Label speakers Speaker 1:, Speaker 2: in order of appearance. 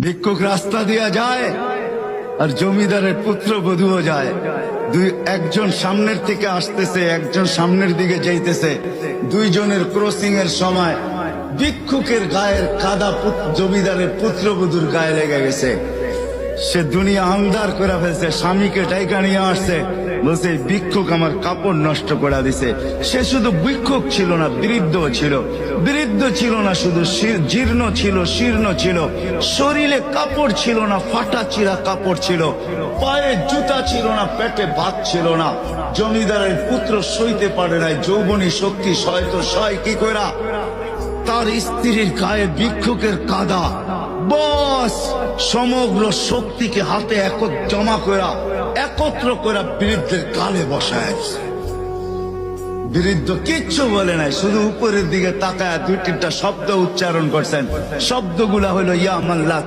Speaker 1: ভিক্ষুক রাস্তা দিয়া যায় আর জমিদারের পুত্রবধূও যায়। একজন সামনের থেকে আসতেছে, একজন সামনের দিকে যাইতেছে। দুইজনের ক্রসিং এর সময় ভিক্ষুকের গায়ের কাদা জমিদারের পুত্রবধূর গায়ে লেগে গেছে। সে দুনিয়া আন্ধার করে ফেলছে, স্বামীকে ডাইকা নিয়ে আসছে, বলছে ভিক্ষুক আমার কাপড় নষ্ট করে দিছে। সে শুধু ভিক্ষুক ছিল না, বৃদ্ধ ছিল। বৃদ্ধ ছিল না শুধু, জীর্ণ ছিল, শীর্ণ ছিল। শরীরে কাপড় ছিল না, ফাটা চিরা কাপড় ছিল। পায়ে জুতা ছিল না, পেটে ভাত ছিল না। জমিদারের পুত্র সইতে পারে নাই, যৌবনী শক্তি সয়তো সয় কি করা। তার স্ত্রীর গায়ে ভিক্ষুকের কাদা, বস সমগ্র শক্তিকে হাতে জমা করা, একত্র করা বৃদ্ধের গালে বসায়। বৃদ্ধ কিচ্ছু বলে নাই, শুধু উপরের দিকে তাকায় দুই তিনটা শব্দ উচ্চারণ করছেন। শব্দগুলা হলো ইয়া মাল্লাহ।